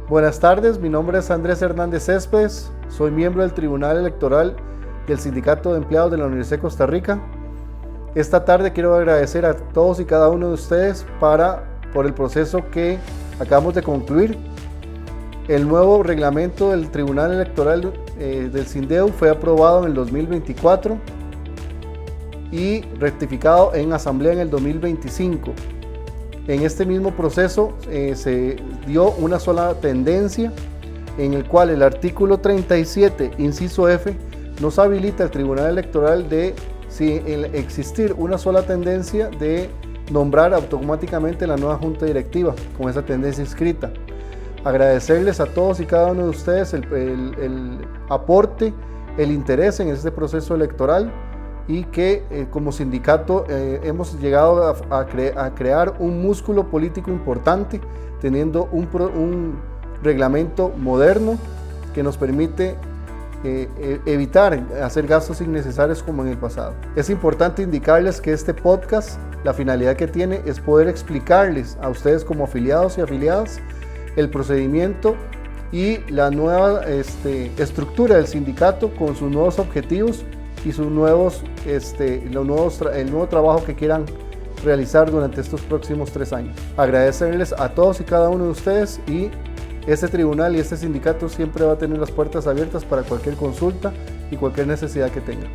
Buenas tardes, mi nombre es Andrés Hernández Céspedes, soy miembro del Tribunal Electoral del Sindicato de Empleados de la Universidad de Costa Rica. Esta tarde quiero agradecer a todos y cada uno de ustedes por el proceso que acabamos de concluir. El nuevo reglamento del Tribunal Electoral del SINDEU fue aprobado en el 2024 y rectificado en asamblea en el 2025. En este mismo proceso se dio una sola tendencia en el cual el artículo 37, inciso F, nos habilita al Tribunal Electoral de, si existir una sola tendencia, de nombrar automáticamente la nueva junta directiva con esa tendencia inscrita. Agradecerles a todos y cada uno de ustedes el aporte, el interés en este proceso electoral y que como sindicato hemos llegado a crear un músculo político importante, teniendo un reglamento moderno que nos permite evitar hacer gastos innecesarios como en el pasado. Es importante indicarles que este podcast, la finalidad que tiene es poder explicarles a ustedes como afiliados y afiliadas el procedimiento y la nueva estructura del sindicato con sus nuevos objetivos y sus el nuevo trabajo que quieran realizar durante estos próximos 3 años. Agradecerles a todos y cada uno de ustedes, y este tribunal y este sindicato siempre va a tener las puertas abiertas para cualquier consulta y cualquier necesidad que tengan.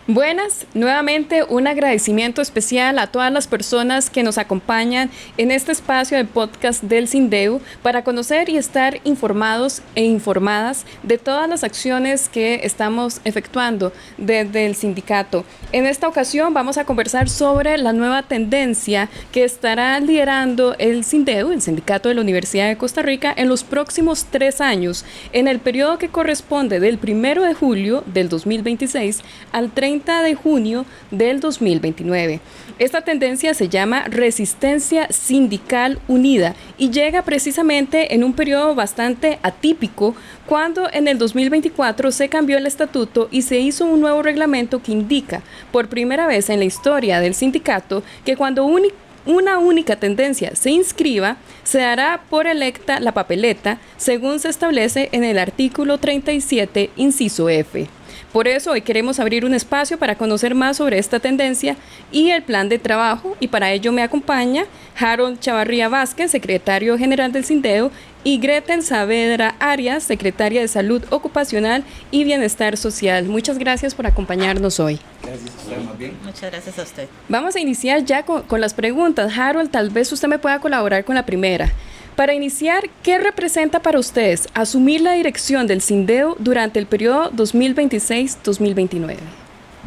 Buenas, nuevamente un agradecimiento especial a todas las personas que nos acompañan en este espacio de podcast del SINDEU para conocer y estar informados e informadas de todas las acciones que estamos efectuando desde el sindicato. En esta ocasión vamos a conversar sobre la nueva tendencia que estará liderando el SINDEU, el Sindicato de la Universidad de Costa Rica, en los próximos 3 años, en el periodo que corresponde del 1 de julio del 2026 al 30 de junio del 2029. Esta tendencia se llama Resistencia Sindical Unida y llega precisamente en un periodo bastante atípico, cuando en el 2024 se cambió el estatuto y se hizo un nuevo reglamento que indica por primera vez en la historia del sindicato que cuando una única tendencia se inscriba, se dará por electa la papeleta, según se establece en el artículo 37, inciso F. Por eso hoy queremos abrir un espacio para conocer más sobre esta tendencia y el plan de trabajo, y para ello me acompaña Harold Chavarría Vázquez, secretario general del SINDEU, y Gretel Saavedra Arias, secretaria de Salud Ocupacional y Bienestar Social. Muchas gracias por acompañarnos hoy. Gracias a usted, más bien. Muchas gracias a usted. Vamos a iniciar ya con las preguntas. Harold, tal vez usted me pueda colaborar con la primera. Para iniciar, ¿qué representa para ustedes asumir la dirección del SINDEU durante el periodo 2026-2029?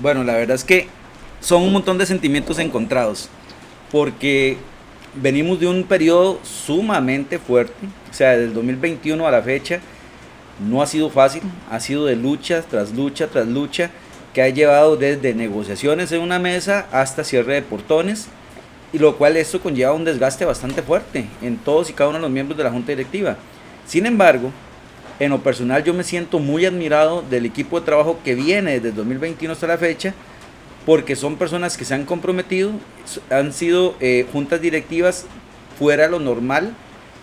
Bueno, la verdad es que son un montón de sentimientos encontrados, porque venimos de un periodo sumamente fuerte, o sea, desde el 2021 a la fecha no ha sido fácil, ha sido de lucha tras lucha tras lucha, que ha llevado desde negociaciones en una mesa hasta cierre de portones, y lo cual esto conlleva un desgaste bastante fuerte en todos y cada uno de los miembros de la junta directiva. Sin embargo, en lo personal yo me siento muy admirado del equipo de trabajo que viene desde el 2021 hasta la fecha, porque son personas que se han comprometido, han sido juntas directivas fuera de lo normal,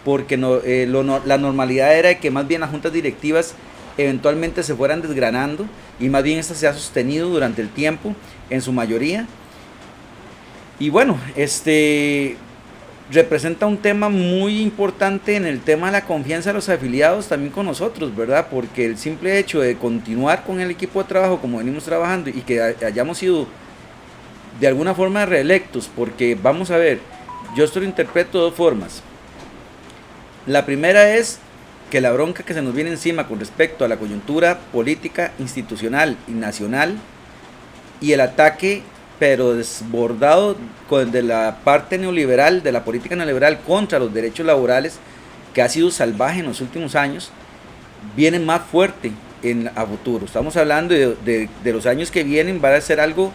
porque la normalidad era que más bien las juntas directivas eventualmente se fueran desgranando, y más bien esta se ha sostenido durante el tiempo en su mayoría. Y bueno, representa un tema muy importante en el tema de la confianza de los afiliados también con nosotros, ¿verdad? Porque el simple hecho de continuar con el equipo de trabajo como venimos trabajando y que hayamos sido de alguna forma reelectos, porque vamos a ver, yo esto lo interpreto de 2 formas. La primera es que la bronca que se nos viene encima con respecto a la coyuntura política, institucional y nacional, y el ataque pero desbordado de la parte neoliberal, de la política neoliberal contra los derechos laborales, que ha sido salvaje en los últimos años, viene más fuerte a futuro. Estamos hablando de los años que vienen, va a ser algo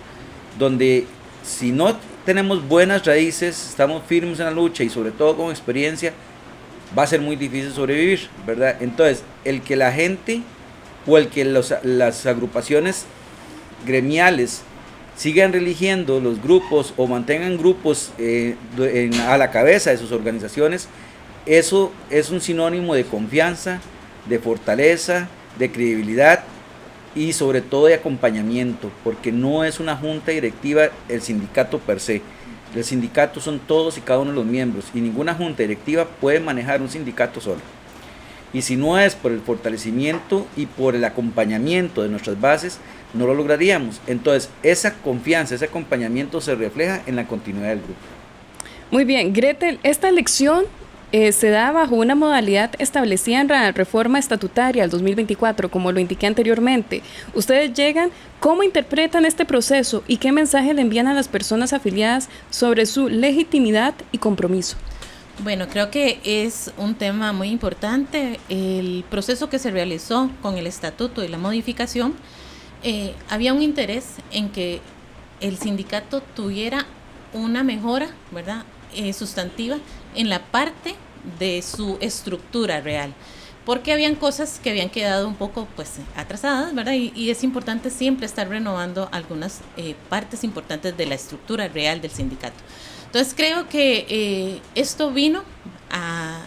donde si no tenemos buenas raíces, estamos firmes en la lucha y sobre todo con experiencia, va a ser muy difícil sobrevivir, ¿verdad? Entonces, el que la gente o el que las agrupaciones gremiales sigan religiendo los grupos o mantengan grupos a la cabeza de sus organizaciones, eso es un sinónimo de confianza, de fortaleza, de credibilidad y sobre todo de acompañamiento, porque no es una junta directiva el sindicato per se. El sindicato son todos y cada uno de los miembros, y ninguna junta directiva puede manejar un sindicato solo. Y si no es por el fortalecimiento y por el acompañamiento de nuestras bases, no lo lograríamos. Entonces, esa confianza, ese acompañamiento se refleja en la continuidad del grupo. Muy bien, Gretel, esta elección se da bajo una modalidad establecida en la reforma estatutaria del 2024, como lo indiqué anteriormente. Ustedes llegan, ¿cómo interpretan este proceso y qué mensaje le envían a las personas afiliadas sobre su legitimidad y compromiso? Bueno, creo que es un tema muy importante. El proceso que se realizó con el estatuto y la modificación, había un interés en que el sindicato tuviera una mejora, ¿verdad?, sustantiva en la parte de su estructura real, porque habían cosas que habían quedado un poco atrasadas, ¿verdad? Y es importante siempre estar renovando algunas partes importantes de la estructura real del sindicato. Entonces creo que esto vino a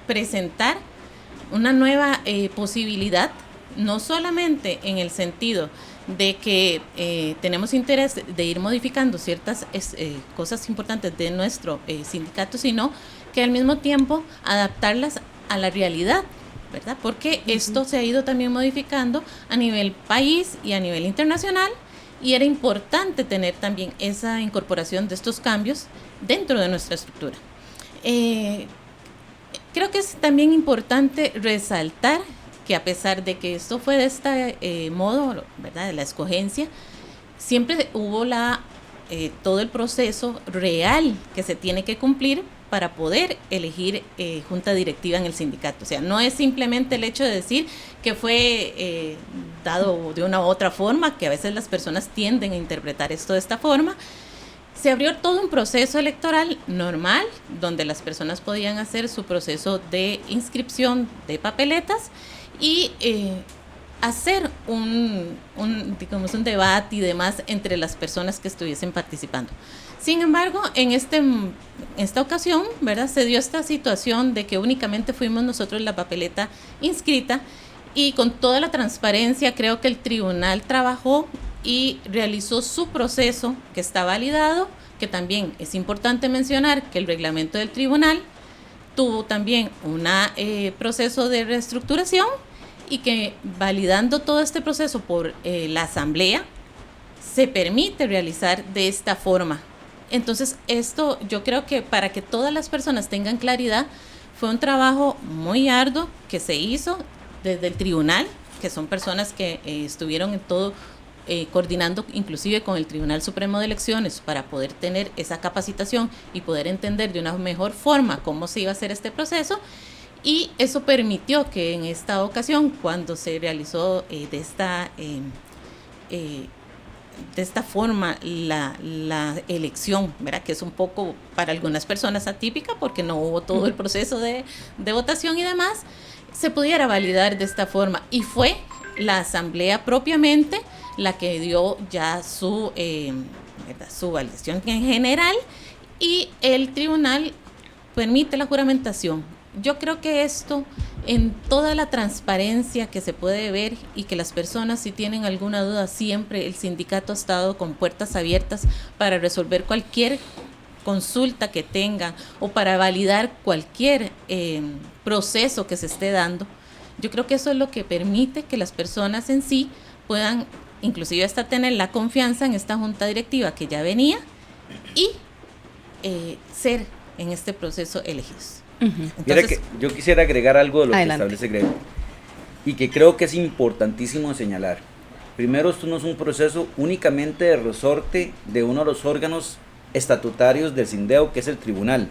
presentar una nueva posibilidad, no solamente en el sentido de que tenemos interés de ir modificando ciertas cosas importantes de nuestro sindicato, sino que al mismo tiempo adaptarlas a la realidad, ¿verdad? Porque esto se ha ido también modificando a nivel país y a nivel internacional, y era importante tener también esa incorporación de estos cambios dentro de nuestra estructura. Creo que es también importante resaltar que a pesar de que esto fue de este modo, ¿verdad?, de la escogencia, siempre hubo todo el proceso real que se tiene que cumplir para poder elegir junta directiva en el sindicato. O sea, no es simplemente el hecho de decir que fue dado de una u otra forma, que a veces las personas tienden a interpretar esto de esta forma. Se abrió todo un proceso electoral normal, donde las personas podían hacer su proceso de inscripción de papeletas y hacer un debate y demás entre las personas que estuviesen participando. Sin embargo, en esta ocasión, ¿verdad?, se dio esta situación de que únicamente fuimos nosotros la papeleta inscrita, y con toda la transparencia creo que el tribunal trabajó y realizó su proceso, que está validado, que también es importante mencionar que el reglamento del tribunal tuvo también un proceso de reestructuración, y que validando todo este proceso por la asamblea se permite realizar de esta forma. Entonces esto, yo creo que para que todas las personas tengan claridad, fue un trabajo muy arduo que se hizo desde el tribunal, que son personas que estuvieron en todo coordinando inclusive con el Tribunal Supremo de Elecciones para poder tener esa capacitación y poder entender de una mejor forma cómo se iba a hacer este proceso. Y eso permitió que en esta ocasión, cuando se realizó de esta forma la elección, ¿verdad?, que es un poco para algunas personas atípica porque no hubo todo el proceso de votación y demás, se pudiera validar de esta forma. Y fue la asamblea propiamente la que dio ya su validación en general, y el tribunal permite la juramentación. Yo creo que esto, en toda la transparencia que se puede ver, y que las personas, si tienen alguna duda, siempre el sindicato ha estado con puertas abiertas para resolver cualquier consulta que tengan o para validar cualquier proceso que se esté dando. Yo creo que eso es lo que permite que las personas en sí puedan inclusive hasta tener la confianza en esta junta directiva que ya venía y ser en este proceso elegidos. Entonces, mira que yo quisiera agregar algo de lo adelante, que establece Gretel, y que creo que es importantísimo señalar. Primero, esto no es un proceso únicamente de resorte de uno de los órganos estatutarios del SINDEO, que es el tribunal,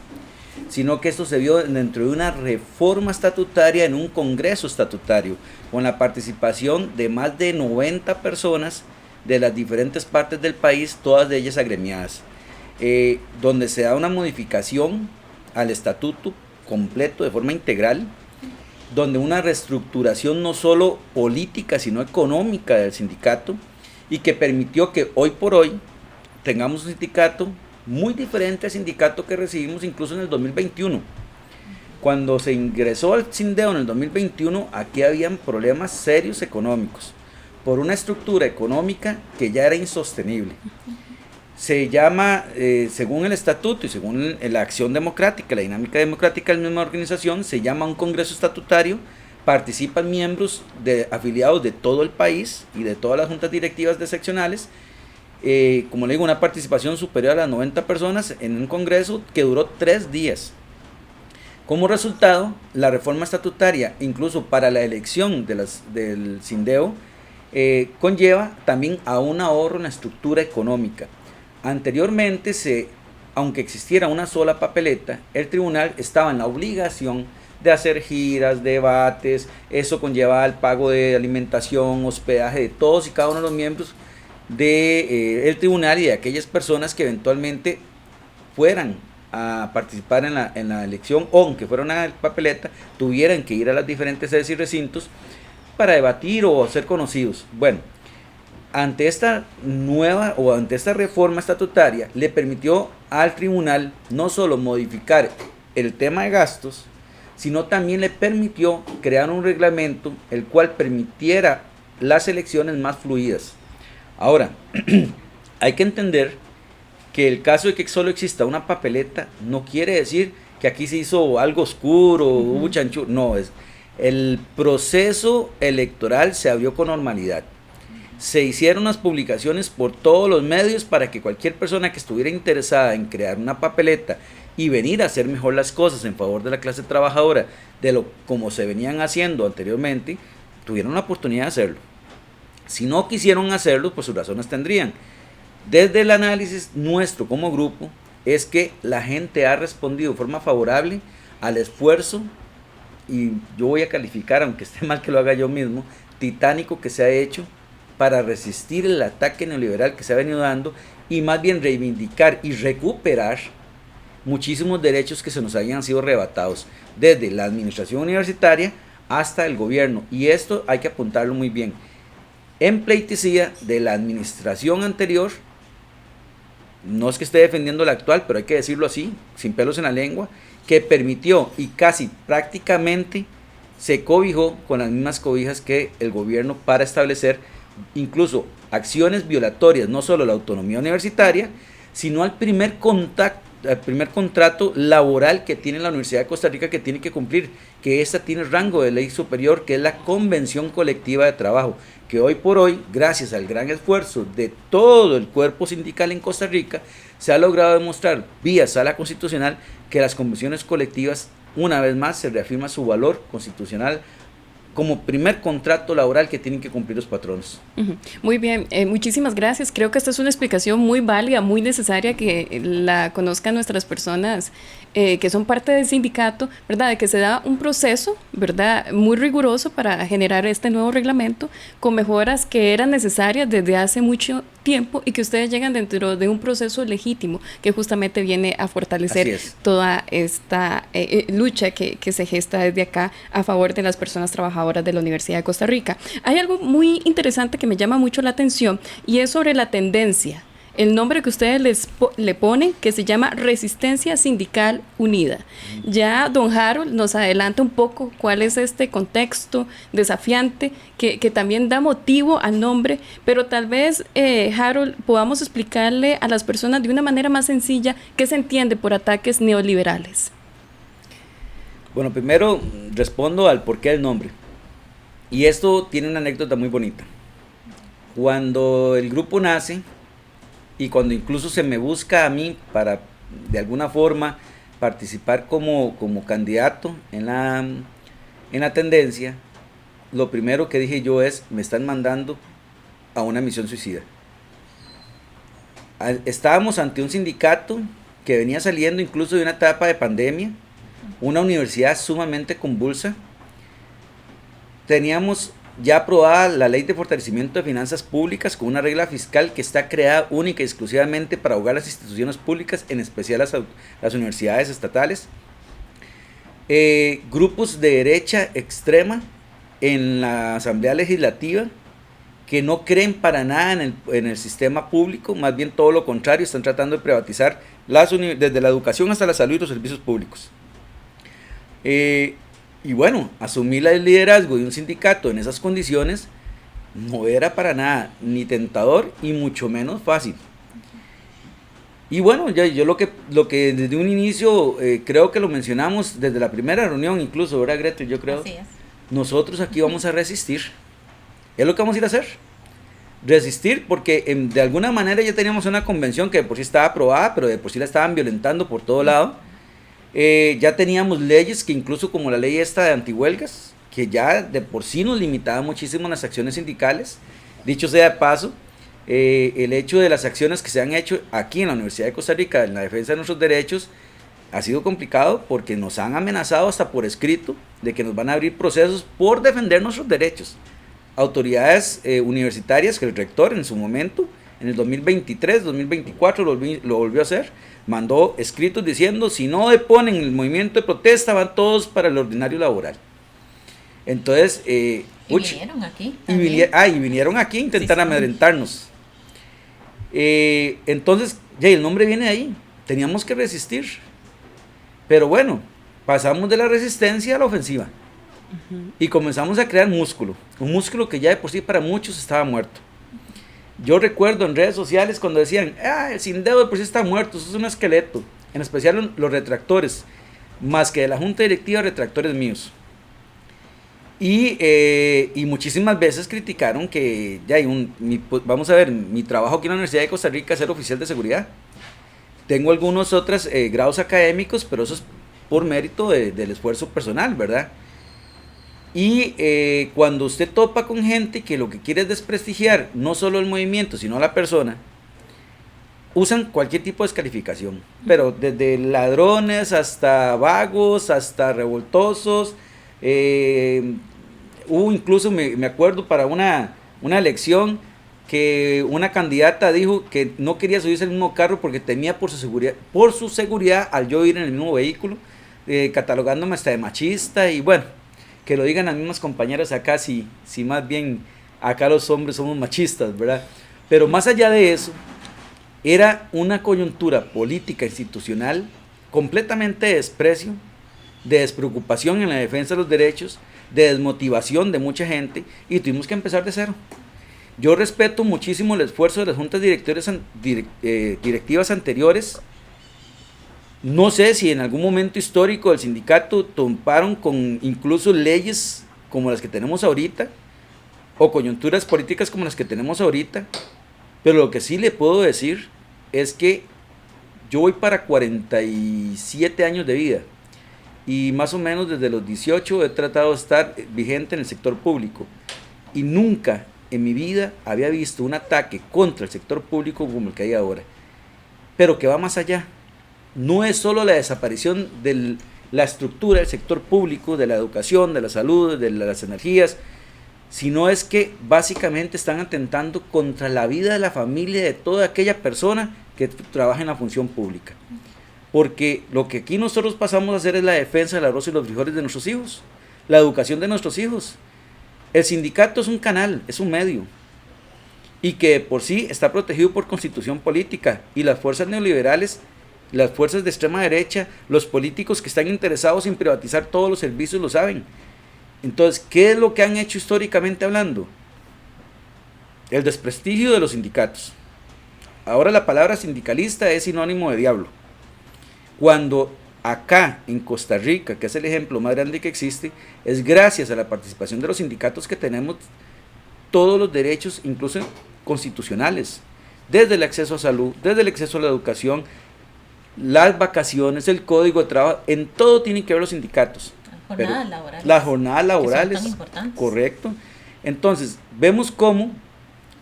sino que esto se vio dentro de una reforma estatutaria en un congreso estatutario, con la participación de más de 90 personas de las diferentes partes del país, todas de ellas agremiadas, donde se da una modificación al estatuto completo de forma integral, donde una reestructuración no solo política sino económica del sindicato, y que permitió que hoy por hoy tengamos un sindicato muy diferente al sindicato que recibimos incluso en el 2021, Cuando se ingresó al CINDEO en el 2021, aquí habían problemas serios económicos, por una estructura económica que ya era insostenible. Se llama, según el estatuto y según la acción democrática, la dinámica democrática de la misma organización, se llama un congreso estatutario, participan miembros afiliados de todo el país y de todas las juntas directivas de seccionales, como le digo, una participación superior a las 90 personas en un congreso que duró 3 días. Como resultado, la reforma estatutaria, incluso para la elección del CINDEO, conlleva también a un ahorro en la estructura económica. Anteriormente, aunque existiera una sola papeleta, el tribunal estaba en la obligación de hacer giras, debates, eso conllevaba el pago de alimentación, hospedaje de todos y cada uno de los miembros del tribunal y de aquellas personas que eventualmente fueran a participar en la elección, o aunque fuera una papeleta, tuvieran que ir a las diferentes sedes y recintos para debatir o ser conocidos. Bueno, ante esta reforma estatutaria, le permitió al tribunal no solo modificar el tema de gastos, sino también le permitió crear un reglamento el cual permitiera las elecciones más fluidas. Ahora, hay que entender que el caso de que solo exista una papeleta no quiere decir que aquí se hizo algo oscuro, hubo chanchullo. No, el proceso electoral se abrió con normalidad. Se hicieron las publicaciones por todos los medios para que cualquier persona que estuviera interesada en crear una papeleta y venir a hacer mejor las cosas en favor de la clase trabajadora, como se venían haciendo anteriormente, tuvieron la oportunidad de hacerlo. Si no quisieron hacerlo, pues sus razones tendrían. Desde el análisis nuestro como grupo, es que la gente ha respondido de forma favorable al esfuerzo, y yo voy a calificar, aunque esté mal que lo haga yo mismo, titánico que se ha hecho para resistir el ataque neoliberal que se ha venido dando y más bien reivindicar y recuperar muchísimos derechos que se nos habían sido arrebatados, desde la administración universitaria hasta el gobierno, y esto hay que apuntarlo muy bien. En pleitesía de la administración anterior, no es que esté defendiendo la actual, pero hay que decirlo así, sin pelos en la lengua, que permitió y casi prácticamente se cobijó con las mismas cobijas que el gobierno para establecer incluso acciones violatorias, no solo a la autonomía universitaria, sino al primer contrato laboral que tiene la Universidad de Costa Rica, que tiene que cumplir, que esta tiene rango de ley superior, que es la Convención Colectiva de Trabajo, que hoy por hoy, gracias al gran esfuerzo de todo el cuerpo sindical en Costa Rica, se ha logrado demostrar vía sala constitucional que las convenciones colectivas, una vez más, se reafirma su valor constitucional como primer contrato laboral que tienen que cumplir los patronos. Muy bien, muchísimas gracias. Creo que esta es una explicación muy válida, muy necesaria que la conozcan nuestras personas que son parte del sindicato, ¿verdad? De que se da un proceso, ¿verdad? Muy riguroso para generar este nuevo reglamento con mejoras que eran necesarias desde hace mucho tiempo y que ustedes llegan dentro de un proceso legítimo que justamente viene a fortalecer toda esta lucha que se gesta desde acá a favor de las personas trabajadoras de la Universidad de Costa Rica. Hay algo muy interesante que me llama mucho la atención y es sobre la tendencia. El nombre que ustedes le ponen, que se llama Resistencia Sindical Unida. Ya don Harold nos adelanta un poco cuál es este contexto desafiante que también da motivo al nombre, pero tal vez, Harold, podamos explicarle a las personas de una manera más sencilla qué se entiende por ataques neoliberales. Bueno, primero respondo al porqué del nombre. Y esto tiene una anécdota muy bonita. Cuando el grupo nace, y cuando incluso se me busca a mí para de alguna forma participar como candidato en la tendencia, lo primero que dije yo es: me están mandando a una misión suicida. Estábamos ante un sindicato que venía saliendo incluso de una etapa de pandemia, una universidad sumamente convulsa. Teníamos ya aprobada la Ley de Fortalecimiento de Finanzas Públicas con una regla fiscal que está creada única y exclusivamente para ahogar las instituciones públicas, en especial las universidades estatales. Grupos de derecha extrema en la Asamblea Legislativa que no creen para nada en el sistema público, más bien todo lo contrario, están tratando de privatizar desde la educación hasta la salud y los servicios públicos. Y bueno, asumir el liderazgo de un sindicato en esas condiciones no era para nada ni tentador y mucho menos fácil. Y bueno, yo lo que desde un inicio creo que lo mencionamos desde la primera reunión, incluso, ¿verdad, Gretel? Yo creo. Así es. Nosotros aquí vamos a resistir. Es lo que vamos a ir a hacer. Resistir porque de alguna manera ya teníamos una convención que de por sí estaba aprobada, pero de por sí la estaban violentando por todo lado. Ya teníamos leyes que incluso como la ley esta de antihuelgas, que ya de por sí nos limitaba muchísimo las acciones sindicales. Dicho sea de paso, el hecho de las acciones que se han hecho aquí en la Universidad de Costa Rica en la defensa de nuestros derechos ha sido complicado porque nos han amenazado hasta por escrito de que nos van a abrir procesos por defender nuestros derechos. Autoridades universitarias, que el rector en su momento, en el 2023, 2024 lo volvió a hacer, mandó escritos diciendo si no deponen el movimiento de protesta van todos para el ordinario laboral. Entonces, y vinieron aquí. Y vinieron aquí a intentar amedrentarnos. Entonces, ya el nombre viene de ahí. Teníamos que resistir. Pero bueno, pasamos de la resistencia a la ofensiva. Y comenzamos a crear músculo. Un músculo que ya de por sí para muchos estaba muerto. Yo recuerdo en redes sociales cuando decían, el Sindeu de por sí está muerto, eso es un esqueleto. En especial los retractores. Más que de la junta directiva, retractores míos. Y muchísimas veces criticaron que vamos a ver, mi trabajo aquí en la Universidad de Costa Rica es ser oficial de seguridad. Tengo algunos otros grados académicos, pero eso es por mérito del esfuerzo personal, ¿verdad? Y cuando usted topa con gente que lo que quiere es desprestigiar no solo el movimiento, sino a la persona, usan cualquier tipo de descalificación, pero desde ladrones hasta vagos, hasta revoltosos. Hubo incluso, me acuerdo, para una elección que una candidata dijo que no quería subirse al mismo carro porque temía por su seguridad al yo ir en el mismo vehículo, catalogándome hasta de machista. Y bueno, que lo digan las mismas compañeras acá, si más bien acá los hombres somos machistas, ¿verdad? Pero más allá de eso, era una coyuntura política institucional completamente de desprecio, de despreocupación en la defensa de los derechos, de desmotivación de mucha gente, y tuvimos que empezar de cero. Yo respeto muchísimo el esfuerzo de las juntas directivas anteriores. No sé si en algún momento histórico del sindicato toparon con incluso leyes como las que tenemos ahorita, o coyunturas políticas como las que tenemos ahorita, pero lo que sí le puedo decir es que yo voy para 47 años de vida, y más o menos desde los 18 he tratado de estar vigente en el sector público, y nunca en mi vida había visto un ataque contra el sector público como el que hay ahora, pero que va más allá. No es solo la desaparición de la estructura del sector público, de la educación, de la salud, de las energías, sino es que básicamente están atentando contra la vida de la familia de toda aquella persona que trabaja en la función pública. Porque lo que aquí nosotros pasamos a hacer es la defensa del arroz y los frijoles de nuestros hijos, la educación de nuestros hijos. El sindicato es un canal, es un medio, y que por sí está protegido por constitución política, y las fuerzas neoliberales, las fuerzas de extrema derecha, los políticos que están interesados en privatizar todos los servicios lo saben. Entonces, ¿qué es lo que han hecho históricamente hablando? El desprestigio de los sindicatos. Ahora la palabra sindicalista es sinónimo de diablo. Cuando acá en Costa Rica, que es el ejemplo más grande que existe, es gracias a la participación de los sindicatos que tenemos todos los derechos, incluso constitucionales, desde el acceso a salud, desde el acceso a la educación, las vacaciones, el código de trabajo, en todo tienen que ver los sindicatos. Las jornadas laborales, son tan importantes. Correcto. Entonces, vemos cómo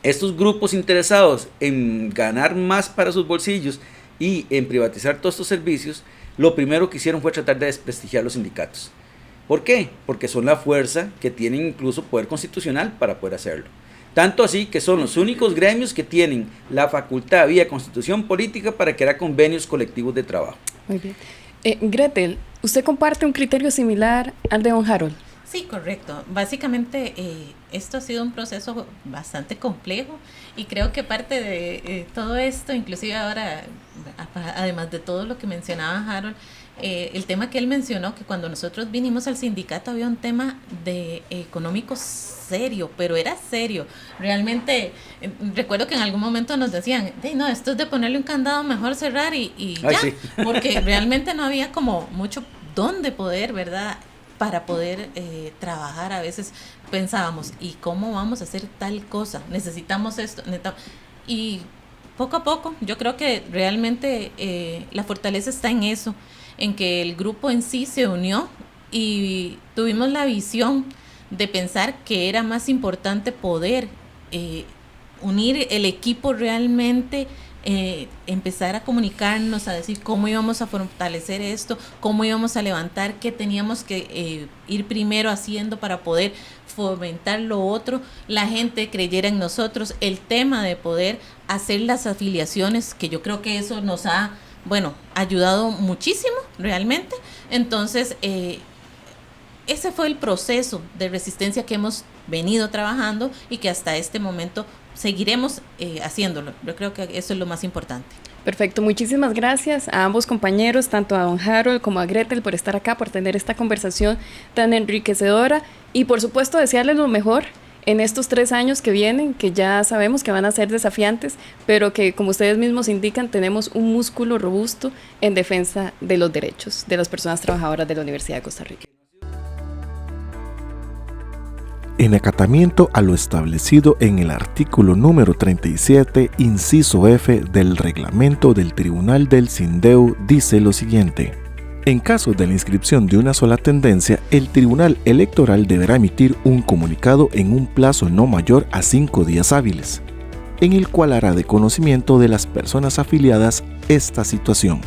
estos grupos interesados en ganar más para sus bolsillos y en privatizar todos estos servicios, lo primero que hicieron fue tratar de desprestigiar los sindicatos. ¿Por qué? Porque son la fuerza que tienen incluso poder constitucional para poder hacerlo. Tanto así que son los únicos gremios que tienen la facultad vía constitución política para crear convenios colectivos de trabajo. Muy bien. Gretel, ¿usted comparte un criterio similar al de don Harold? Sí, correcto. Básicamente esto ha sido un proceso bastante complejo y creo que parte de todo esto, inclusive ahora, además de todo lo que mencionaba Harold, el tema que él mencionó, que cuando nosotros vinimos al sindicato había un tema de económico serio, pero era serio. Realmente, recuerdo que en algún momento nos decían, no, esto es de ponerle un candado, mejor cerrar y ya, sí. porque realmente no había como mucho dónde poder, ¿verdad?, para poder trabajar. A veces pensábamos, ¿y cómo vamos a hacer tal cosa? Necesitamos esto. Y poco a poco, yo creo que realmente la fortaleza está en eso, en que el grupo en sí se unió y tuvimos la visión de pensar que era más importante poder unir el equipo realmente, empezar a comunicarnos, a decir cómo íbamos a fortalecer esto, cómo íbamos a levantar, qué teníamos que ir primero haciendo para poder fomentar lo otro, la gente creyera en nosotros, el tema de poder hacer las afiliaciones, que yo creo que eso nos ha, ayudado muchísimo realmente. Entonces, ese fue el proceso de resistencia que hemos venido trabajando y que hasta este momento seguiremos haciéndolo. Yo creo que eso es lo más importante. Perfecto, muchísimas gracias a ambos compañeros, tanto a don Harold como a Gretel, por estar acá, por tener esta conversación tan enriquecedora y por supuesto desearles lo mejor en estos 3 años que vienen, que ya sabemos que van a ser desafiantes, pero que, como ustedes mismos indican, tenemos un músculo robusto en defensa de los derechos de las personas trabajadoras de la Universidad de Costa Rica. En acatamiento a lo establecido en el artículo número 37, inciso F del reglamento del Tribunal del SINDEU, dice lo siguiente: en caso de la inscripción de una sola tendencia, el Tribunal Electoral deberá emitir un comunicado en un plazo no mayor a 5 días hábiles, en el cual hará de conocimiento de las personas afiliadas esta situación.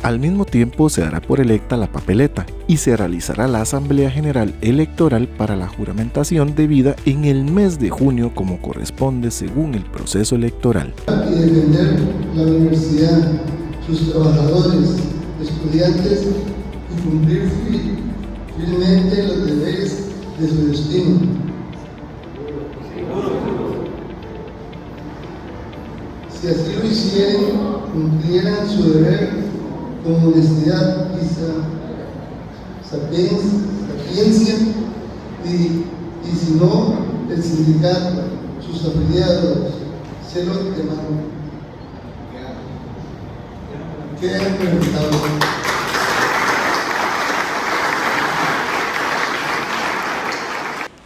Al mismo tiempo se dará por electa la papeleta y se realizará la Asamblea General Electoral para la juramentación debida en el mes de junio como corresponde según el proceso electoral. Y defender la universidad, sus trabajadores, estudiantes y cumplir firmemente los deberes de su destino. Si así lo hicieren, cumplieran su deber con honestidad y sapiencia, y si no, el sindicato, sus afiliados, se los demandan. Quedan preguntados.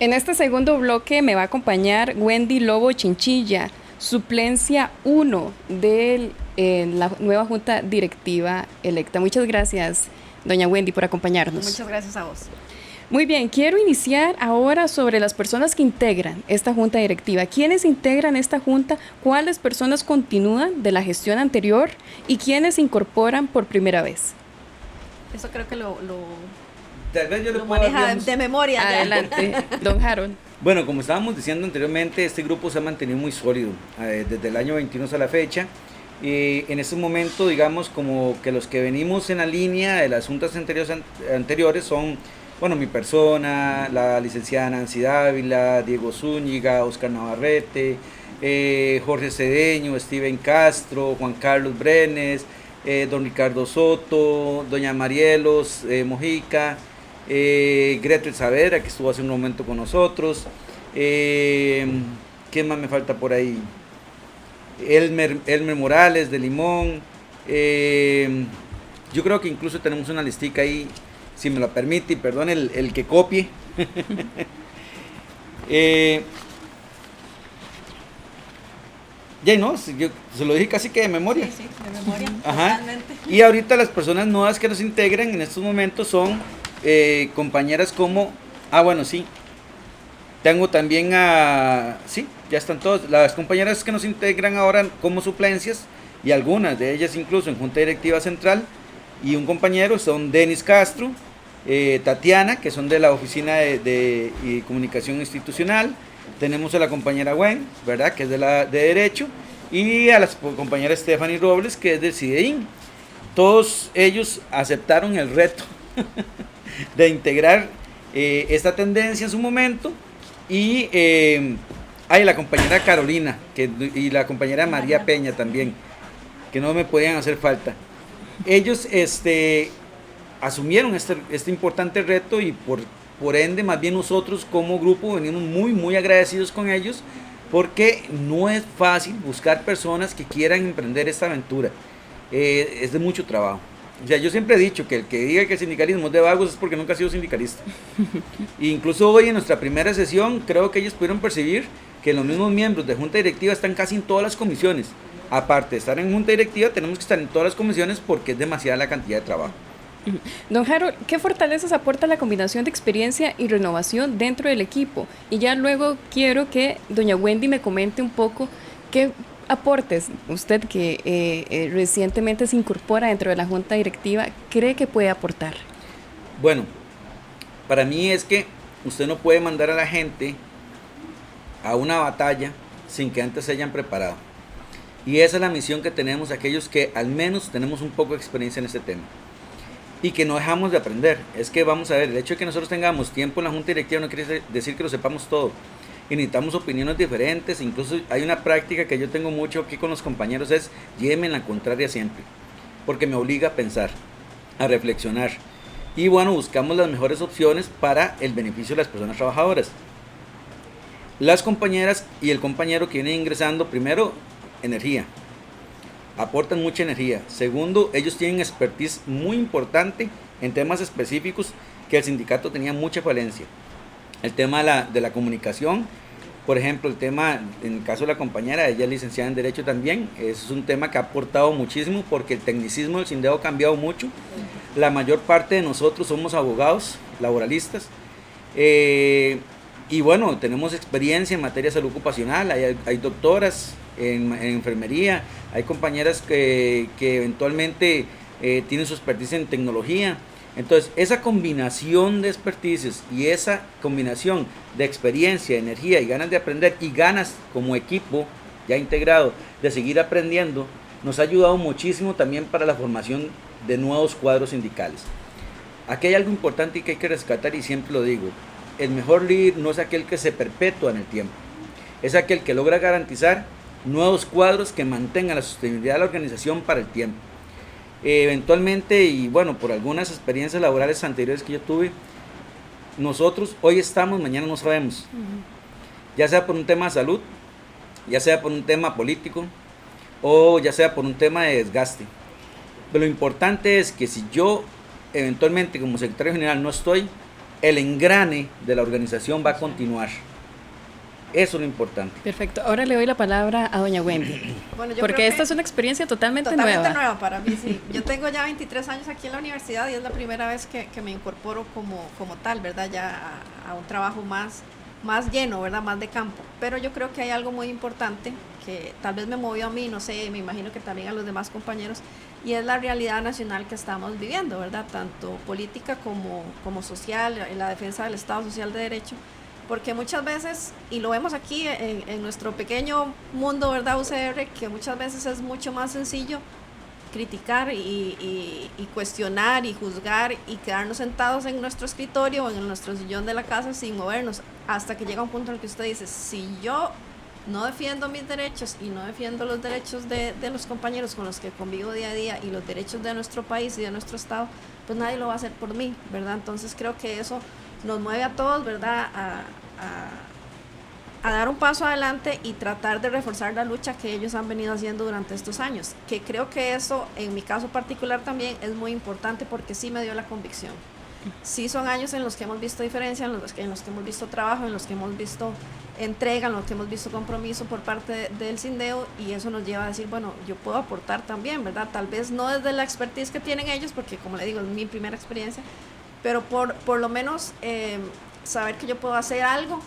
En este segundo bloque me va a acompañar Wendy Lobo Chinchilla, suplencia 1 de la nueva Junta Directiva electa. Muchas gracias, doña Wendy, por acompañarnos. Muchas gracias a vos. Muy bien, quiero iniciar ahora sobre las personas que integran esta Junta Directiva. ¿Quiénes integran esta Junta? ¿Cuáles personas continúan de la gestión anterior? ¿Y quiénes se incorporan por primera vez? Eso creo que Tal vez yo lo maneja de memoria. Adelante, don Harold. Bueno, como estábamos diciendo anteriormente, este grupo se ha mantenido muy sólido desde el año 21 a la fecha. En este momento, digamos, como que los que venimos en la línea de las juntas anteriores son, mi persona, la licenciada Nancy Dávila, Diego Zúñiga, Oscar Navarrete, Jorge Cedeño, Steven Castro, Juan Carlos Brenes, don Ricardo Soto, doña Marielos Mojica, Gretel Saavedra, que estuvo hace un momento con nosotros. ¿Quién más me falta por ahí? Elmer Morales de Limón. Yo creo que incluso tenemos una listica ahí, si me lo permite, y perdón el que copie. Ya no, yo se lo dije casi que de memoria. Sí, de memoria, ajá. totalmente. Y ahorita las personas nuevas que nos integran en estos momentos son compañeras como, sí, tengo también ya están todas las compañeras que nos integran ahora como suplencias, y algunas de ellas incluso en Junta Directiva Central, y un compañero son Denis Castro, Tatiana, que son de la Oficina de Comunicación Institucional. Tenemos a la compañera Gwen, ¿verdad?, que es de Derecho, y a la compañera Stephanie Robles, que es del CIDEIN. Todos ellos aceptaron el reto de integrar esta tendencia en su momento. Y la compañera Carolina y la compañera María Peña también, que no me podían hacer falta. Ellos asumieron este importante reto y por ende, más bien nosotros como grupo venimos muy agradecidos con ellos, porque no es fácil buscar personas que quieran emprender esta aventura. Es de mucho trabajo. O sea, yo siempre he dicho que el que diga que el sindicalismo es de vagos es porque nunca ha sido sindicalista. Incluso hoy en nuestra primera sesión creo que ellos pudieron percibir que los mismos miembros de junta directiva están casi en todas las comisiones. Aparte de estar en junta directiva, tenemos que estar en todas las comisiones porque es demasiada la cantidad de trabajo. Don Harold, ¿qué fortalezas aporta la combinación de experiencia y renovación dentro del equipo? Y ya luego quiero que doña Wendy me comente un poco qué aportes usted, que recientemente se incorpora dentro de la junta directiva, cree que puede aportar. Bueno, para mí es que usted no puede mandar a la gente a una batalla sin que antes se hayan preparado. Y esa es la misión que tenemos aquellos que al menos tenemos un poco de experiencia en este tema. Y que no dejamos de aprender. Es que vamos a ver, el hecho de que nosotros tengamos tiempo en la junta directiva no quiere decir que lo sepamos todo. Y necesitamos opiniones diferentes. Incluso hay una práctica que yo tengo mucho aquí con los compañeros, es llévenme en la contraria siempre, porque me obliga a pensar, a reflexionar. Y bueno, buscamos las mejores opciones para el beneficio de las personas trabajadoras. Las compañeras y el compañero que vienen ingresando, primero, energía. Aportan mucha energía. Segundo, ellos tienen expertise muy importante en temas específicos que el sindicato tenía mucha falencia. El tema de la comunicación, por ejemplo, el tema, en el caso de la compañera, ella es licenciada en Derecho también, es un tema que ha aportado muchísimo porque el tecnicismo del Sindeo ha cambiado mucho. La mayor parte de nosotros somos abogados, laboralistas, y bueno, tenemos experiencia en materia de salud ocupacional, hay doctoras en enfermería, hay compañeras que eventualmente tienen su expertise en tecnología. Entonces, esa combinación de expertices y esa combinación de experiencia, energía y ganas de aprender y ganas como equipo ya integrado de seguir aprendiendo, nos ha ayudado muchísimo también para la formación de nuevos cuadros sindicales. Aquí hay algo importante y que hay que rescatar, y siempre lo digo: el mejor líder no es aquel que se perpetúa en el tiempo, es aquel que logra garantizar nuevos cuadros que mantengan la sostenibilidad de la organización para el tiempo. Eventualmente, y bueno, por algunas experiencias laborales anteriores que yo tuve, nosotros hoy estamos, mañana no sabemos. Ya sea por un tema de salud, ya sea por un tema político, o ya sea por un tema de desgaste. Pero lo importante es que si yo eventualmente como secretario general no estoy, el engrane de la organización va a continuar. Eso es lo importante. Perfecto. Ahora le doy la palabra a doña Wendy. Bueno, yo porque creo esta que es una experiencia totalmente totalmente nueva. nueva para mí, sí. Yo tengo ya 23 años aquí en la universidad y es la primera vez que me incorporo como tal, ¿verdad? Ya a un trabajo más lleno, ¿verdad? Más de campo. Pero yo creo que hay algo muy importante que tal vez me movió a mí, no sé, me imagino que también a los demás compañeros, y es la realidad nacional que estamos viviendo, ¿verdad? Tanto política como social, en la defensa del Estado Social de Derecho. Porque muchas veces, y lo vemos aquí en nuestro pequeño mundo, ¿verdad? UCR, que muchas veces es mucho más sencillo criticar y cuestionar y juzgar y quedarnos sentados en nuestro escritorio o en nuestro sillón de la casa sin movernos, hasta que llega un punto en el que usted dice: si yo no defiendo mis derechos y no defiendo los derechos de los compañeros con los que convivo día a día y los derechos de nuestro país y de nuestro Estado, pues nadie lo va a hacer por mí, ¿verdad? Entonces creo que eso nos mueve a todos, ¿verdad? A dar un paso adelante y tratar de reforzar la lucha que ellos han venido haciendo durante estos años, que creo que eso, en mi caso particular también, es muy importante porque sí me dio la convicción. Sí son años en los que hemos visto diferencia, en los que hemos visto trabajo, en los que hemos visto entrega, en los que hemos visto compromiso por parte del Sindeo, y eso nos lleva a decir, bueno, yo puedo aportar también, ¿verdad? Tal vez no desde la expertise que tienen ellos, porque como le digo, es mi primera experiencia, pero por lo menos saber que yo puedo hacer algo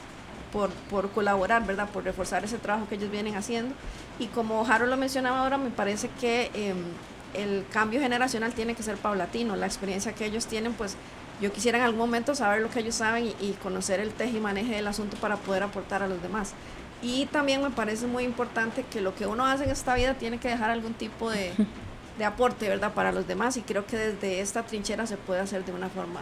por colaborar, ¿verdad? Por reforzar ese trabajo que ellos vienen haciendo. Y como Harold lo mencionaba ahora, me parece que el cambio generacional tiene que ser paulatino. La experiencia que ellos tienen, pues yo quisiera en algún momento saber lo que ellos saben y conocer el teje y maneje del asunto para poder aportar a los demás. Y también me parece muy importante que lo que uno hace en esta vida tiene que dejar algún tipo de aporte, ¿verdad? Para los demás, y creo que desde esta trinchera se puede hacer de una forma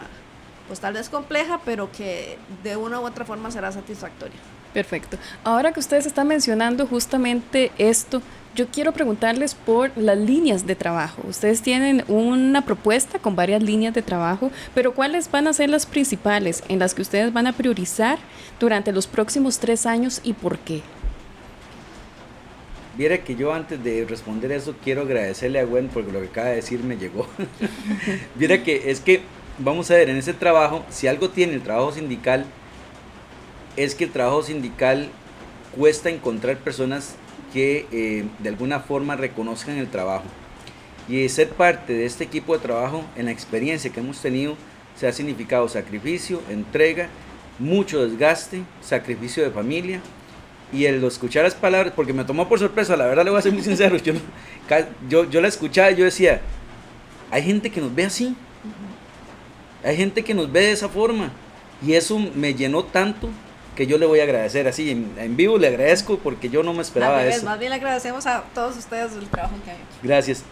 pues tal vez compleja, pero que de una u otra forma será satisfactoria. Perfecto. Ahora que ustedes están mencionando justamente esto, yo quiero preguntarles por las líneas de trabajo. Ustedes tienen una propuesta con varias líneas de trabajo, pero ¿cuáles van a ser las principales en las que ustedes van a priorizar durante los próximos 3 años y por qué? Viera que yo antes de responder eso quiero agradecerle a Gwen porque lo que acaba de decir me llegó. Viera que es que, vamos a ver, en ese trabajo, si algo tiene el trabajo sindical, es que el trabajo sindical cuesta encontrar personas que de alguna forma reconozcan el trabajo. Y ser parte de este equipo de trabajo, en la experiencia que hemos tenido, se ha significado sacrificio, entrega, mucho desgaste, sacrificio de familia. Y el escuchar las palabras, porque me tomó por sorpresa, la verdad le voy a ser muy sincero, yo la escuchaba y yo decía, hay gente que nos ve así, hay gente que nos ve de esa forma, y eso me llenó tanto que yo le voy a agradecer así, en vivo le agradezco porque yo no me esperaba eso. Más bien le agradecemos a todos ustedes el trabajo que han hecho. Gracias.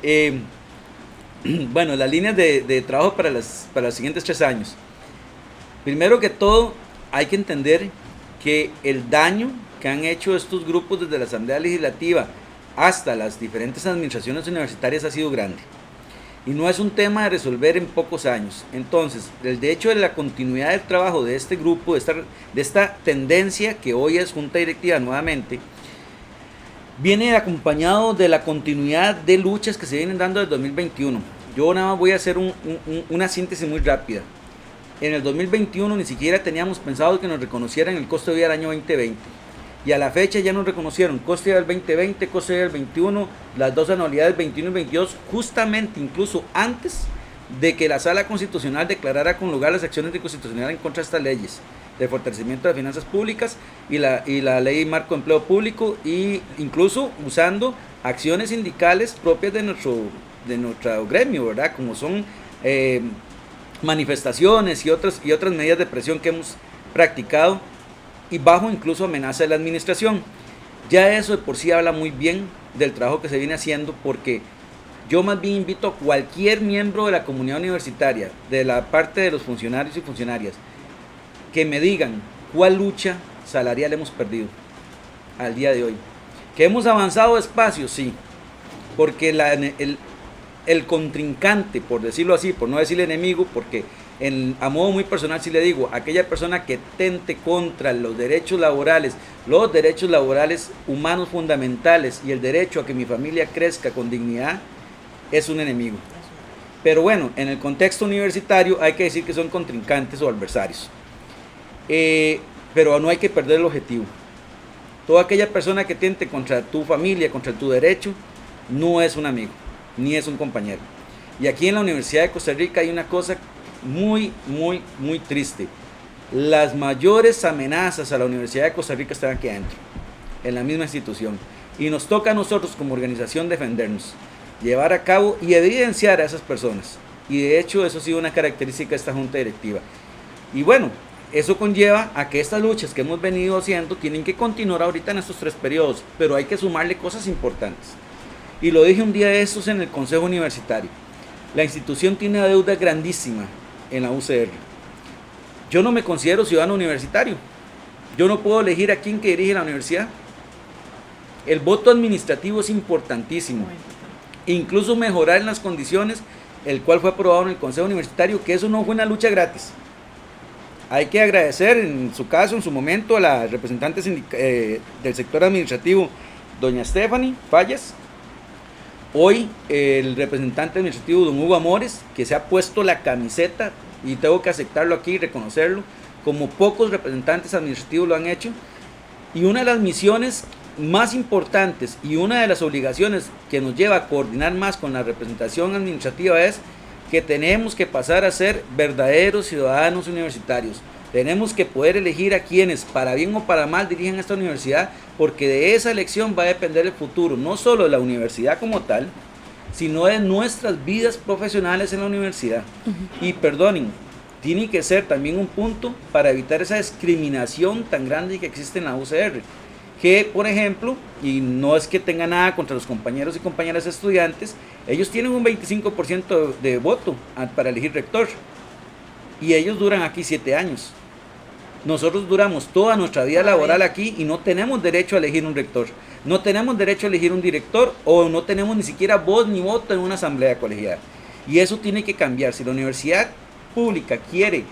Bueno, las líneas de trabajo para los siguientes 3 años. Primero que todo, hay que entender que el daño que han hecho estos grupos desde la Asamblea Legislativa hasta las diferentes administraciones universitarias ha sido grande. Y no es un tema de resolver en pocos años. Entonces, el hecho de la continuidad del trabajo de este grupo, de esta tendencia que hoy es Junta Directiva nuevamente, viene acompañado de la continuidad de luchas que se vienen dando desde 2021. Yo nada más voy a hacer una síntesis muy rápida. En el 2021 ni siquiera teníamos pensado que nos reconocieran el costo de vida del año 2020. Y a la fecha ya nos reconocieron costo de vida del 2020, costo de vida del 21, las 2 anualidades 21 y 22, justamente incluso antes de que la Sala Constitucional declarara con lugar las acciones de constitucional en contra de estas leyes de fortalecimiento de las finanzas públicas y la ley marco de empleo público, y incluso usando acciones sindicales propias de nuestro gremio, ¿verdad? Como son manifestaciones y otras medidas de presión que hemos practicado, y bajo incluso amenaza de la administración. Ya eso de por sí habla muy bien del trabajo que se viene haciendo, porque yo más bien invito a cualquier miembro de la comunidad universitaria, de la parte de los funcionarios y funcionarias, que me digan cuál lucha salarial hemos perdido al día de hoy. Que hemos avanzado despacio, sí, porque el contrincante, por decirlo así, por no decir enemigo, porque a modo muy personal sí le digo, aquella persona que tente contra los derechos laborales humanos fundamentales y el derecho a que mi familia crezca con dignidad, es un enemigo. Pero bueno, en el contexto universitario hay que decir que son contrincantes o adversarios. Pero no hay que perder el objetivo. Toda aquella persona que tente contra tu familia, contra tu derecho, no es un amigo, ni es un compañero. Y aquí en la Universidad de Costa Rica hay una cosa muy, muy, muy triste. Las mayores amenazas a la Universidad de Costa Rica están aquí adentro, en la misma institución. Y nos toca a nosotros como organización defendernos, llevar a cabo y evidenciar a esas personas. Y de hecho eso ha sido una característica de esta Junta Directiva. Y bueno, eso conlleva a que estas luchas que hemos venido haciendo tienen que continuar ahorita en estos 3 periodos, pero hay que sumarle cosas importantes. Y lo dije un día de estos en el Consejo Universitario. La institución tiene una deuda grandísima en la UCR. Yo no me considero ciudadano universitario. Yo no puedo elegir a quién que dirige la universidad. El voto administrativo es importantísimo. Incluso mejorar en las condiciones, el cual fue aprobado en el Consejo Universitario, que eso no fue una lucha gratis. Hay que agradecer en su caso, en su momento, a la representante del sector administrativo, doña Stephanie Fallas. Hoy el representante administrativo, don Hugo Amores, que se ha puesto la camiseta, y tengo que aceptarlo aquí y reconocerlo, como pocos representantes administrativos lo han hecho. Y una de las misiones más importantes y una de las obligaciones que nos lleva a coordinar más con la representación administrativa es que tenemos que pasar a ser verdaderos ciudadanos universitarios. Tenemos que poder elegir a quienes, para bien o para mal, dirigen esta universidad, porque de esa elección va a depender el futuro, no solo de la universidad como tal, sino de nuestras vidas profesionales en la universidad. Y perdonen, tiene que ser también un punto para evitar esa discriminación tan grande que existe en la UCR. Que, por ejemplo, y no es que tenga nada contra los compañeros y compañeras estudiantes, ellos tienen un 25% de voto para elegir rector. y ellos duran aquí 7 años. Nosotros duramos toda nuestra vida laboral aquí y no tenemos derecho a elegir un rector, no tenemos derecho a elegir un director o no tenemos ni siquiera voz ni voto en una asamblea colegiada. Y eso tiene que cambiar. Si la universidad pública quiere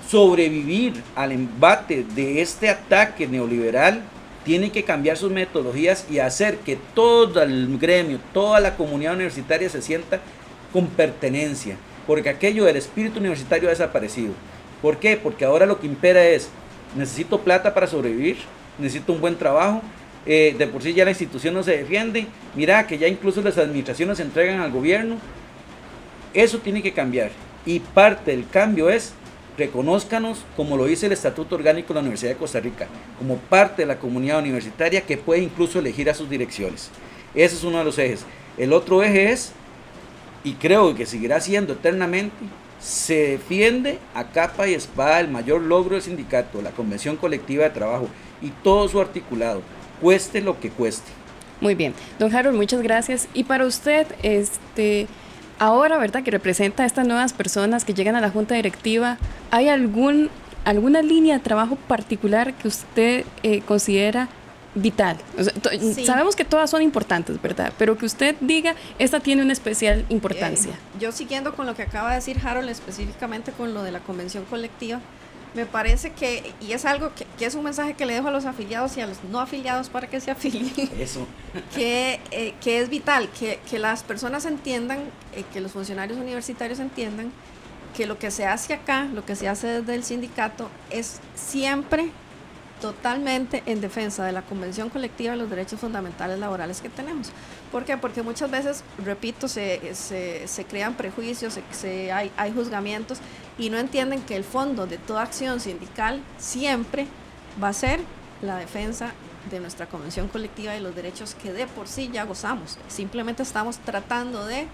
sobrevivir al embate de este ataque neoliberal, tiene que cambiar sus metodologías y hacer que todo el gremio, toda la comunidad universitaria se sienta con pertenencia, porque aquello del espíritu universitario ha desaparecido. ¿Por qué? Porque ahora lo que impera es, necesito plata para sobrevivir, necesito un buen trabajo, de por sí ya la institución no se defiende, mira que ya incluso las administraciones se entregan al gobierno. Eso tiene que cambiar, y parte del cambio es, reconózcanos, como lo dice el Estatuto Orgánico de la Universidad de Costa Rica, como parte de la comunidad universitaria que puede incluso elegir a sus direcciones. Ese es uno de los ejes. El otro eje es, y creo que seguirá siendo eternamente, se defiende a capa y espada el mayor logro del sindicato, la Convención Colectiva de Trabajo y todo su articulado, cueste lo que cueste. Muy bien, don Harold, muchas gracias. Y para usted, ahora, ¿verdad?, que representa a estas nuevas personas que llegan a la Junta Directiva, ¿hay alguna línea de trabajo particular que usted considera vital? O sea, sí. Sabemos que todas son importantes, ¿verdad? Pero que usted diga, esta tiene una especial importancia. Yo siguiendo con lo que acaba de decir Harold, específicamente con lo de la convención colectiva, me parece que, y es algo que es un mensaje que le dejo a los afiliados y a los no afiliados para que se afilien, eso. que es vital, que las personas entiendan, que los funcionarios universitarios entiendan que lo que se hace acá, lo que se hace desde el sindicato, es siempre totalmente en defensa de la convención colectiva de los derechos fundamentales laborales que tenemos. ¿Por qué? Porque muchas veces, repito, se crean prejuicios, hay juzgamientos y no entienden que el fondo de toda acción sindical siempre va a ser la defensa de nuestra convención colectiva y los derechos que de por sí ya gozamos. Simplemente estamos tratando de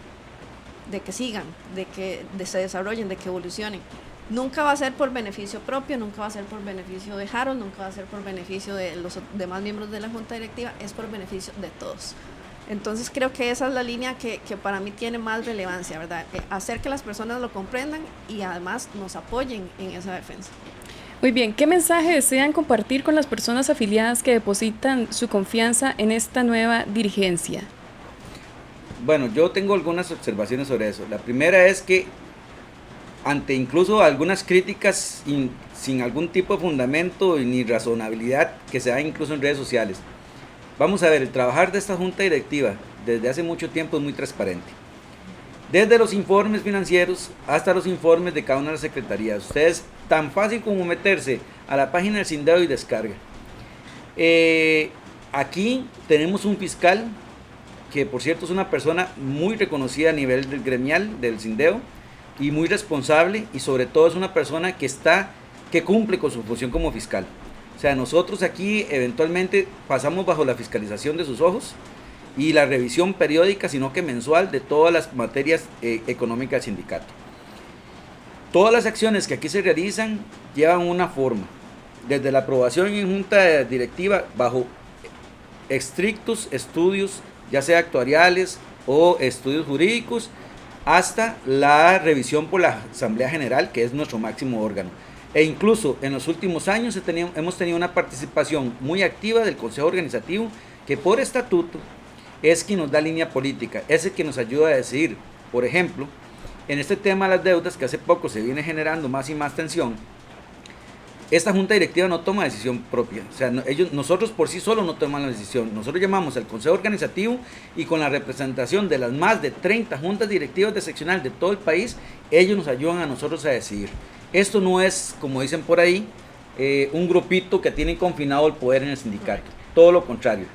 que sigan, de que se desarrollen, de que evolucionen. Nunca va a ser por beneficio propio, nunca va a ser por beneficio de Harold, nunca va a ser por beneficio de los demás miembros de la Junta Directiva, es por beneficio de todos. Entonces creo que esa es la línea que para mí tiene más relevancia, ¿verdad? Hacer que las personas lo comprendan y además nos apoyen en esa defensa. Muy bien, ¿qué mensaje desean compartir con las personas afiliadas que depositan su confianza en esta nueva dirigencia? Bueno, yo tengo algunas observaciones sobre eso. La primera es que ante incluso algunas críticas sin algún tipo de fundamento ni razonabilidad que se da incluso en redes sociales, vamos a ver, el trabajar de esta junta directiva desde hace mucho tiempo es muy transparente. Desde los informes financieros hasta los informes de cada una de las secretarías. Ustedes, tan fácil como meterse a la página del Sindeu y descarga. Aquí tenemos un fiscal que, por cierto, es una persona muy reconocida a nivel del gremial del Sindeu y muy responsable, y sobre todo es una persona que cumple con su función como fiscal. O sea, nosotros aquí eventualmente pasamos bajo la fiscalización de sus ojos y la revisión periódica, sino que mensual, de todas las materias económicas del sindicato. Todas las acciones que aquí se realizan llevan una forma, desde la aprobación en junta directiva bajo estrictos estudios, ya sea actuariales o estudios jurídicos, hasta la revisión por la Asamblea General, que es nuestro máximo órgano. E incluso en los últimos años hemos tenido una participación muy activa del Consejo Organizativo, que por estatuto es quien nos da línea política, es el que nos ayuda a decidir. Por ejemplo, en este tema de las deudas, que hace poco se viene generando más y más tensión, esta junta directiva no toma decisión propia. O sea, nosotros por sí solos no tomamos la decisión. Nosotros llamamos al Consejo Organizativo y con la representación de las más de 30 juntas directivas de seccional de todo el país, ellos nos ayudan a nosotros a decidir. Esto no es, como dicen por ahí, un grupito que tiene confinado el poder en el sindicato. Todo lo contrario.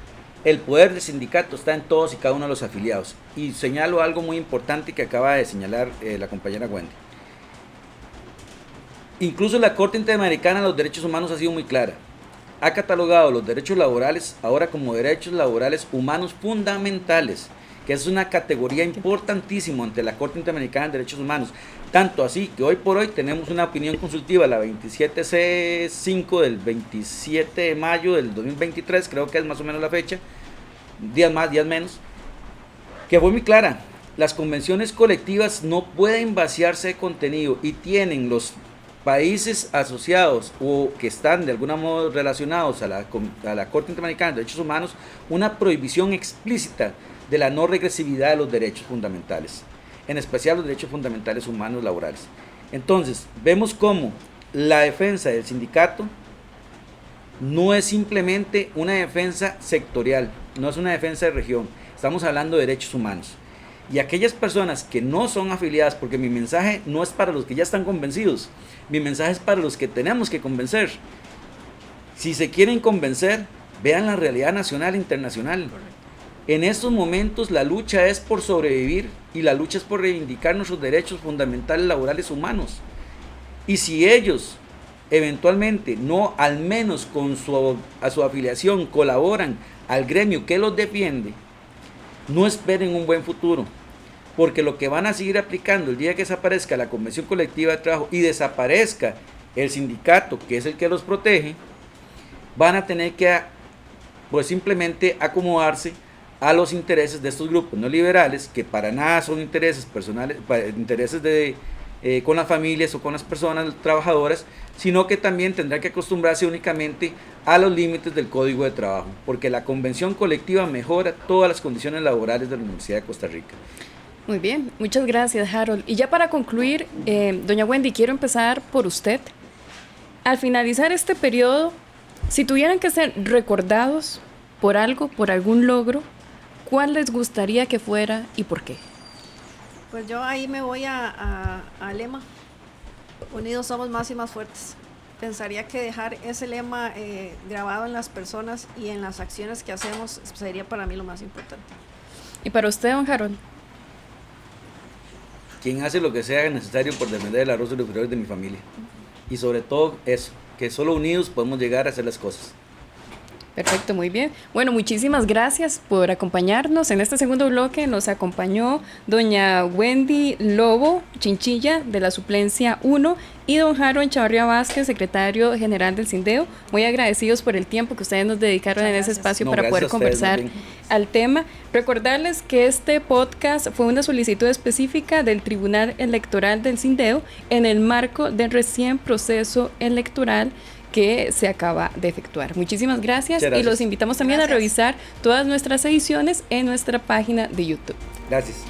El poder del sindicato está en todos y cada uno de los afiliados. Y señalo algo muy importante que acaba de señalar la compañera Wendy. Incluso la Corte Interamericana de los Derechos Humanos ha sido muy clara. Ha catalogado los derechos laborales ahora como derechos laborales humanos fundamentales, que es una categoría importantísima ante la Corte Interamericana de Derechos Humanos. Tanto así que hoy por hoy tenemos una opinión consultiva, la 27C5 del 27 de mayo del 2023, creo que es más o menos la fecha, días más, días menos, que fue muy clara. las convenciones colectivas no pueden vaciarse de contenido y tienen los países asociados o que están de algún modo relacionados a la Corte Interamericana de Derechos Humanos una prohibición explícita de la no regresividad de los derechos fundamentales, en especial los derechos fundamentales humanos laborales. Entonces, vemos cómo la defensa del sindicato no es simplemente una defensa sectorial, no es una defensa de región, estamos hablando de derechos humanos. Y aquellas personas que no son afiliadas, porque mi mensaje no es para los que ya están convencidos, mi mensaje es para los que tenemos que convencer. Si se quieren convencer, vean la realidad nacional e internacional. En estos momentos la lucha es por sobrevivir y la lucha es por reivindicar nuestros derechos fundamentales laborales humanos. Y si ellos eventualmente no, al menos con su afiliación, colaboran al gremio que los defiende, no esperen un buen futuro, porque lo que van a seguir aplicando el día que desaparezca la Convención Colectiva de Trabajo y desaparezca el sindicato, que es el que los protege, van a tener que pues simplemente acomodarse a los intereses de estos grupos no liberales, que para nada son intereses personales, intereses con las familias o con las personas trabajadoras, sino que también tendrán que acostumbrarse únicamente a los límites del Código de Trabajo, porque la convención colectiva mejora todas las condiciones laborales de la Universidad de Costa Rica. Muy bien, muchas gracias, Harold. Y ya para concluir, doña Wendy, quiero empezar por usted. Al finalizar este periodo, si tuvieran que ser recordados por algo, por algún logro, ¿cuál les gustaría que fuera y por qué? Pues yo ahí me voy al lema, unidos somos más y más fuertes. Pensaría que dejar ese lema grabado en las personas y en las acciones que hacemos sería para mí lo más importante. ¿Y para usted, don Harold? Quien hace lo que sea necesario por defender el arroz de los superiores de mi familia. Y sobre todo eso, que solo unidos podemos llegar a hacer las cosas. Perfecto, muy bien. Bueno, muchísimas gracias por acompañarnos. En este segundo bloque nos acompañó doña Wendy Lobo Chinchilla, de la suplencia 1, y don Harold Chavarría Vázquez, secretario general del Sindeu. Muy agradecidos por el tiempo que ustedes nos dedicaron en ese espacio para poder conversar al tema. Recordarles que este podcast fue una solicitud específica del Tribunal Electoral del Sindeu en el marco del recién proceso electoral que se acaba de efectuar. Muchísimas gracias y los invitamos también a revisar todas nuestras ediciones en nuestra página de YouTube. Gracias.